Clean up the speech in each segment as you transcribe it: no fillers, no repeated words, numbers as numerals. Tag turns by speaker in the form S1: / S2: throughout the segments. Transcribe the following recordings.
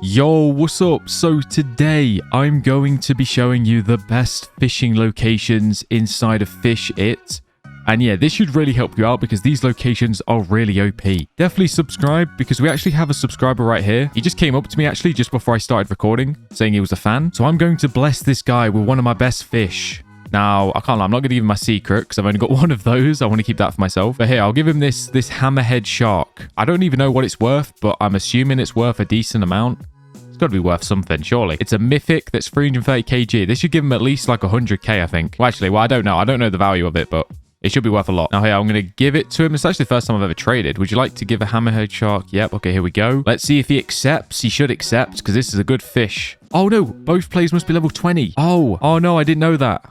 S1: Yo, what's up? So today I'm going to be showing you the best fishing locations inside of ViewYT. And yeah, this should really help you out because these locations are really OP. Definitely subscribe because we actually have a subscriber right here. He just came up to me actually just before I started recording saying he was a fan. So I'm going to bless this guy with one of my best fish. Now, I can't lie, I'm not going to give him my secret because I've only got one of those. I want to keep that for myself. But here, I'll give him this hammerhead shark. I don't even know what it's worth, but I'm assuming it's worth a decent amount. It's got to be worth something, surely. It's a mythic that's 330 kg. This should give him at least like 100k, I think. Well, actually, I don't know. I don't know the value of it, but it should be worth a lot. Now, here, I'm going to give it to him. It's actually the first time I've ever traded. Would you like to give a hammerhead shark? Yep. Okay, here we go. Let's see if he accepts. He should accept because this is a good fish. Oh, no. Both players must be level 20. Oh, no. I didn't know that.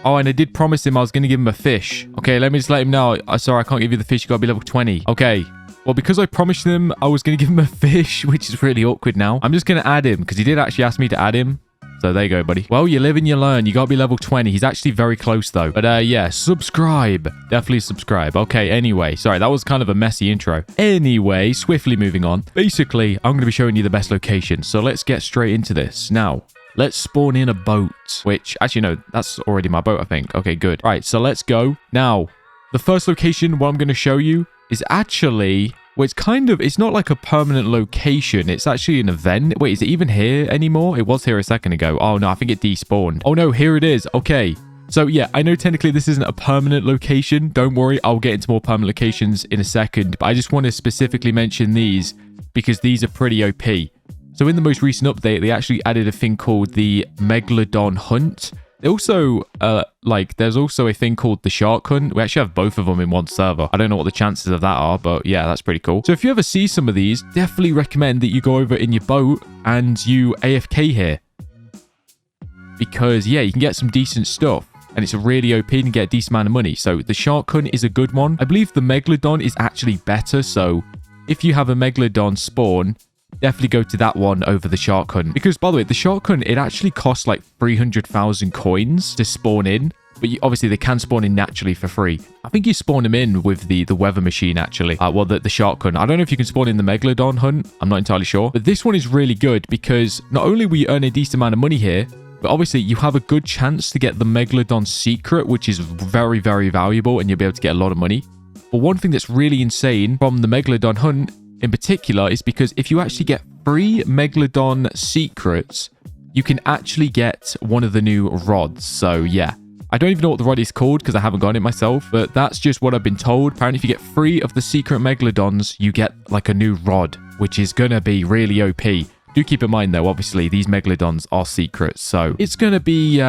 S1: Oh, and I did promise him I was going to give him a fish. Okay, let me just let him know. Sorry, I can't give you the fish. You got to be level 20. Okay. Well, because I promised him I was going to give him a fish, which is really awkward now, I'm just going to add him because he did actually ask me to add him. So there you go, buddy. Well, you live and you learn. You got to be level 20. He's actually very close, though. But yeah, subscribe. Definitely subscribe. Okay, anyway. Sorry, that was kind of a messy intro. Anyway, swiftly moving on. Basically, I'm going to be showing you the best location. So let's get straight into this. Now, let's spawn in a boat, which actually, no, that's already my boat, I think. Okay, good. All right, so let's go. Now, the first location, what I'm going to show you is actually, well, it's not like a permanent location. It's actually an event. Wait, is it even here anymore? It was here a second ago. Oh, no, I think it despawned. Oh, no, here it is. Okay. So, yeah, I know technically this isn't a permanent location. Don't worry, I'll get into more permanent locations in a second. But I just want to specifically mention these because these are pretty OP. So in the most recent update, they actually added a thing called the Megalodon Hunt. They also, there's also a thing called the Shark Hunt. We actually have both of them in one server. I don't know what the chances of that are, but yeah, that's pretty cool. So if you ever see some of these, definitely recommend that you go over in your boat and you AFK here. Because, yeah, you can get some decent stuff. And it's a really OP and get a decent amount of money. So the Shark Hunt is a good one. I believe the Megalodon is actually better. So if you have a Megalodon spawn, definitely go to that one over the Shark Hunt. Because, by the way, the Shark Hunt, it actually costs like 300,000 coins to spawn in. But obviously, they can spawn in naturally for free. I think you spawn them in with the weather machine, actually. The Shark Hunt. I don't know if you can spawn in the Megalodon Hunt. I'm not entirely sure. But this one is really good because not only will you earn a decent amount of money here, but obviously, you have a good chance to get the Megalodon secret, which is very, very valuable, and you'll be able to get a lot of money. But one thing that's really insane from the Megalodon Hunt in particular is because if you actually get 3 Megalodon secrets, you can actually get one of the new rods. So yeah, I don't even know what the rod is called because I haven't gotten it myself, but that's just what I've been told. Apparently, if you get 3 of the secret Megalodons, you get like a new rod, which is going to be really OP. Do keep in mind, though, obviously, these Megalodons are secrets, so it's going to be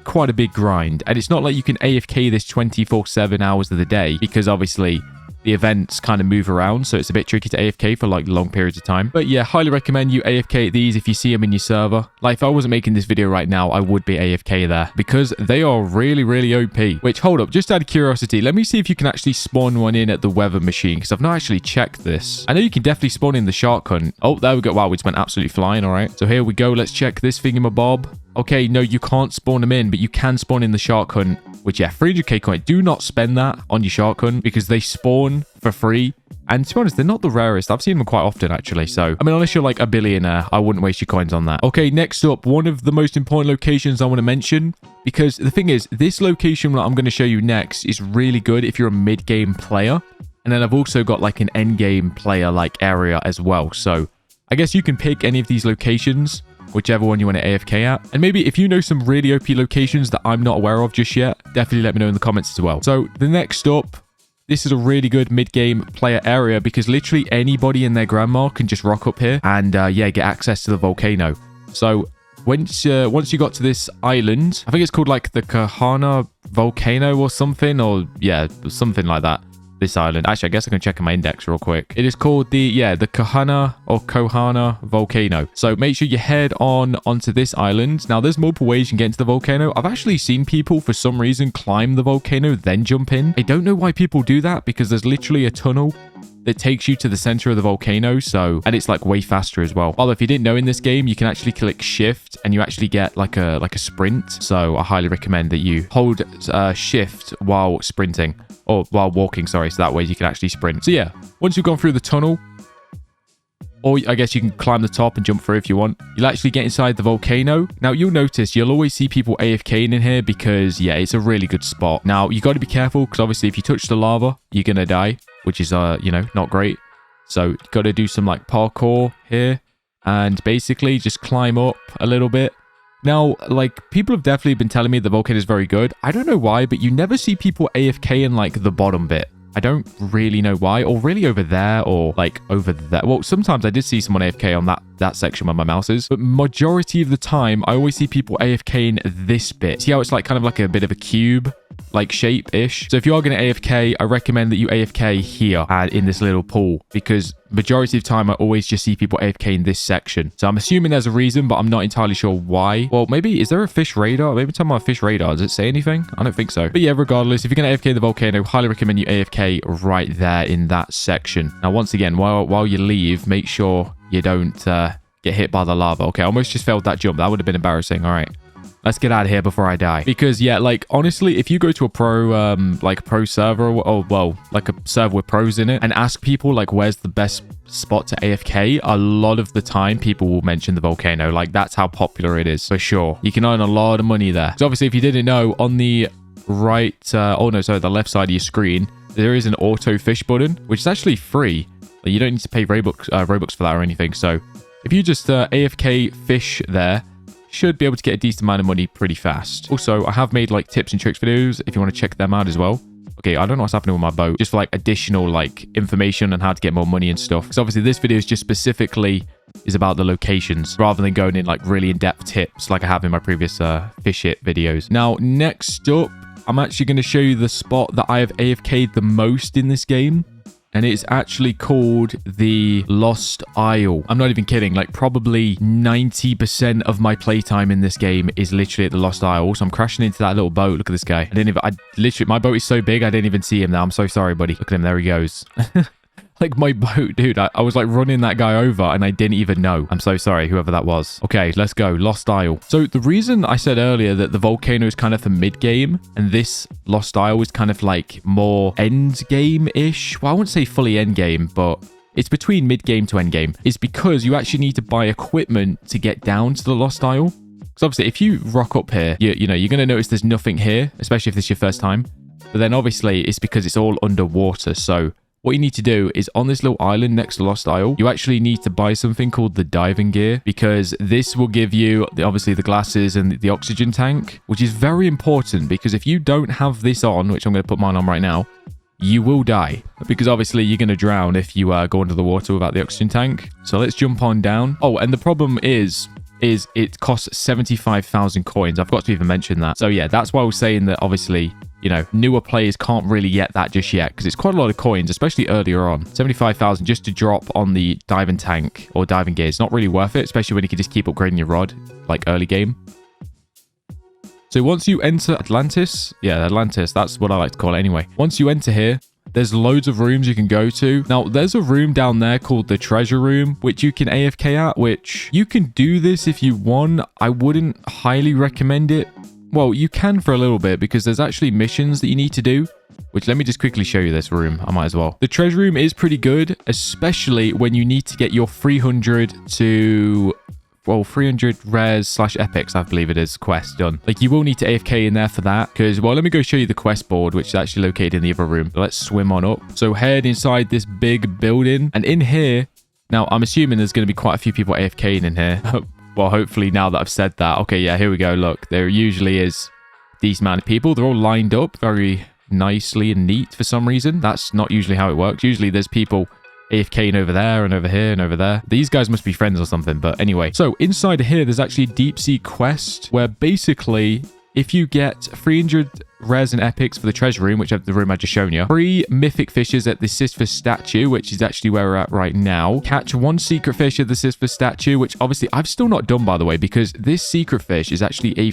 S1: quite a big grind. And it's not like you can AFK this 24/7 hours of the day because, obviously, the events kind of move around, so it's a bit tricky to AFK for like long periods of time. But yeah, highly recommend you AFK these if you see them in your server. Like if I wasn't making this video right now, I would be AFK there because they are really, really OP. Which, hold up, just out of curiosity, let me see if you can actually spawn one in at the weather machine because I've not actually checked this. I know you can definitely spawn in the Shark Hunt. Oh, there we go. Wow, we just went absolutely flying. All right. So here we go. Let's check this thingamabob. Okay, no, you can't spawn them in, but you can spawn in the Shark Hunt, which, yeah, 300k coin. Do not spend that on your Shark Hunt because they spawn for free. And to be honest, they're not the rarest. I've seen them quite often, actually. So, I mean, unless you're like a billionaire, I wouldn't waste your coins on that. Okay, next up, one of the most important locations I want to mention, because the thing is, this location that I'm going to show you next is really good if you're a mid-game player. And then I've also got like an end-game player like area as well. So, I guess you can pick any of these locations, whichever one you want to AFK at. And maybe if you know some really OP locations that I'm not aware of just yet, definitely let me know in the comments as well. So the next up, this is a really good mid-game player area because literally anybody and their grandma can just rock up here and yeah, get access to the volcano. So once you got to this island, I think it's called like the Kahana volcano or something, or yeah, something like that. This island. Actually, I guess I can check in my index real quick. It is called the Kahana or Kohana volcano. So make sure you head onto this island. Now, there's multiple ways you can get into the volcano. I've actually seen people, for some reason, climb the volcano, then jump in. I don't know why people do that because there's literally a tunnel that takes you to the center of the volcano. So, and it's like way faster as well. Although if you didn't know in this game, you can actually click shift and you actually get like a sprint. So I highly recommend that you hold shift while sprinting. Or while walking, sorry. So that way you can actually sprint. So yeah, once you've gone through the tunnel, Or I guess you can climb the top and jump through if you want. You'll actually get inside the volcano. Now, you'll notice you'll always see people AFKing in here because, yeah, it's a really good spot. Now, you got to be careful because obviously if you touch the lava, you're going to die, which is, you know, not great. So, you got to do some, like, parkour here and basically just climb up a little bit. Now, like, people have definitely been telling me the volcano is very good. I don't know why, but you never see people AFK in, like, the bottom bit. I don't really know why, or really over there, or like over there. Well, sometimes I did see someone AFK on that section where my mouse is, but majority of the time, I always see people AFK in this bit. See how it's like kind of like a bit of a cube, like shape-ish? So if you are going to AFK, I recommend that you AFK here and in this little pool, because majority of the time, I always just see people AFK in this section. So I'm assuming there's a reason, but I'm not entirely sure why. Well, maybe, is there a fish radar? Maybe talking about fish radar. Does it say anything? I don't think so. But yeah, regardless, if you're going to AFK the volcano, highly recommend you AFK right there in that section. Now, once again, while you leave, make sure you don't get hit by the lava. Okay, I almost just failed that jump. That would have been embarrassing. All right. Let's get out of here before I die. Because, yeah, like, honestly, if you go to a pro server, or, well, like a server with pros in it, and ask people, like, where's the best spot to AFK, a lot of the time, people will mention the volcano. Like, that's how popular it is, for sure. You can earn a lot of money there. So, obviously, if you didn't know, on the right, the left side of your screen, there is an auto fish button, which is actually free. Like, you don't need to pay Robux for that or anything. So, if you just AFK fish there, should be able to get a decent amount of money pretty fast. Also, I have made like tips and tricks videos if you want to check them out as well. Okay, I don't know what's happening with my boat. Just for like additional like information on how to get more money and stuff. Because obviously this video is just specifically is about the locations rather than going in like really in-depth tips like I have in my previous fish it videos. Now, next up, I'm actually going to show you the spot that I have AFK'd the most in this game. And it's actually called the Lost Isle. I'm not even kidding. Like, probably 90% of my playtime in this game is literally at the Lost Isle. So I'm crashing into that little boat. Look at this guy. My boat is so big, I didn't even see him now. I'm so sorry, buddy. Look at him. There he goes. Like, my boat, dude. I was like running that guy over and I didn't even know. I'm so sorry, whoever that was. Okay, let's go. Lost Isle. So the reason I said earlier that the volcano is kind of for mid-game and this Lost Isle is kind of like more end-game-ish. Well, I wouldn't say fully end-game, but it's between mid-game to end-game. Is because you actually need to buy equipment to get down to the Lost Isle. Because obviously, if you rock up here, you know, you're going to notice there's nothing here, especially if this is your first time. But then obviously, it's because it's all underwater, so what you need to do is on this little island next to Lost Isle, you actually need to buy something called the diving gear because this will give you obviously the glasses and the oxygen tank, which is very important because if you don't have this on, which I'm going to put mine on right now, you will die because obviously you're going to drown if you go under the water without the oxygen tank. So let's jump on down. Oh, and the problem is it costs 75,000 coins. I forgot to even mention that. So yeah, that's why I was saying that obviously, you know, newer players can't really get that just yet because it's quite a lot of coins, especially earlier on. 75,000 just to drop on the diving tank or diving gear. It's not really worth it, especially when you can just keep upgrading your rod, like early game. So once you enter Atlantis, that's what I like to call it anyway. Once you enter here, there's loads of rooms you can go to. Now, there's a room down there called the treasure room, which you can AFK at, which you can do this if you want. I wouldn't highly recommend it. Well, you can for a little bit because there's actually missions that you need to do, which let me just quickly show you this room. I might as well. The treasure room is pretty good, especially when you need to get your 300 rares/epics, I believe it is, quest done. Like, you will need to AFK in there for that because, well, let me go show you the quest board, which is actually located in the other room. Let's swim on up. So head inside this big building and in here, now I'm assuming there's going to be quite a few people AFKing in here. Well, hopefully now that I've said that. Okay, yeah, here we go. Look, there usually is these amount of people. They're all lined up very nicely and neat for some reason. That's not usually how it works. Usually there's people AFKing over there and over here and over there. These guys must be friends or something. But anyway, so inside here, there's actually a deep sea quest where basically if you get 300 rares and epics for the treasure room, which is the room I just shown you, 3 mythic fishes at the Sisyphus statue, which is actually where we're at right now, catch 1 secret fish at the Sisyphus statue, which obviously I've still not done, by the way, because this secret fish is actually a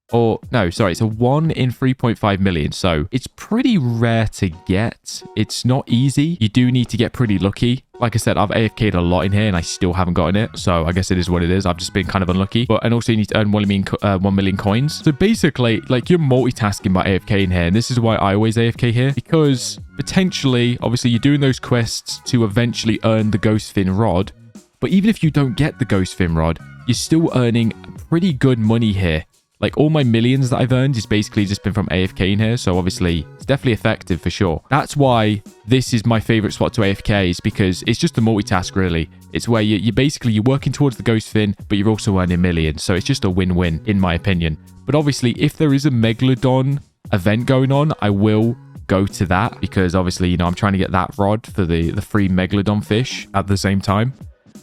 S1: it's a 1 in 3.5 million. So it's pretty rare to get. It's not easy. You do need to get pretty lucky. Like I said, I've AFK'd a lot in here and I still haven't gotten it. So I guess it is what it is. I've just been kind of unlucky. And also you need to earn 1 million coins. So basically, like, you're multitasking by AFK in here. And this is why I always AFK here. Because potentially, obviously, you're doing those quests to eventually earn the ghost fin rod. But even if you don't get the ghost fin rod, you're still earning pretty good money here. Like, all my millions that I've earned is basically just been from AFK in here. So obviously, it's definitely effective for sure. That's why this is my favorite spot to AFK, is because it's just a multitask, really. It's where you're working towards the ghost fin, but you're also earning millions. So it's just a win-win, in my opinion. But obviously, if there is a Megalodon event going on, I will go to that, because obviously, you know, I'm trying to get that rod for the free Megalodon fish at the same time.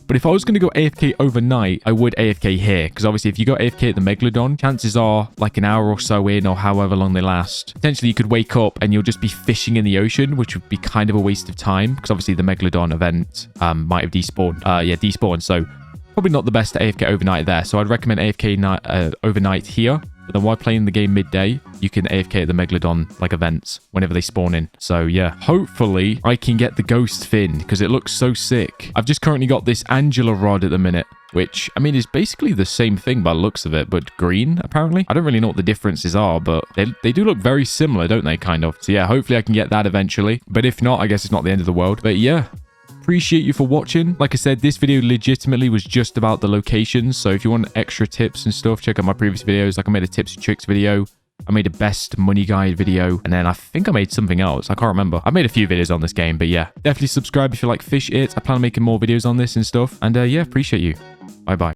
S1: But if I was going to go AFK overnight, I would AFK here. Because obviously, if you go AFK at the Megalodon, chances are, like an hour or so in, or however long they last, potentially you could wake up and you'll just be fishing in the ocean, which would be kind of a waste of time. Because obviously, the Megalodon event might have despawned. Despawned. So probably not the best to AFK overnight there. So I'd recommend AFK overnight here. But then while playing the game midday, you can AFK at the Megalodon, like, events whenever they spawn in. So yeah, hopefully I can get the ghost fin, because it looks so sick. I've just currently got this Angela rod at the minute, which, I mean, is basically the same thing by the looks of it, but green, apparently. I don't really know what the differences are, but they do look very similar, don't they, kind of? So yeah, hopefully I can get that eventually. But if not, I guess it's not the end of the world. But yeah, appreciate you for watching. Like I said, this video legitimately was just about the locations. So if you want extra tips and stuff, check out my previous videos. Like, I made a tips and tricks video. I made a best money guide video. And then I think I made something else. I can't remember. I made a few videos on this game, but yeah. Definitely subscribe if you like Fish It. I plan on making more videos on this and stuff. And yeah, appreciate you. Bye-bye.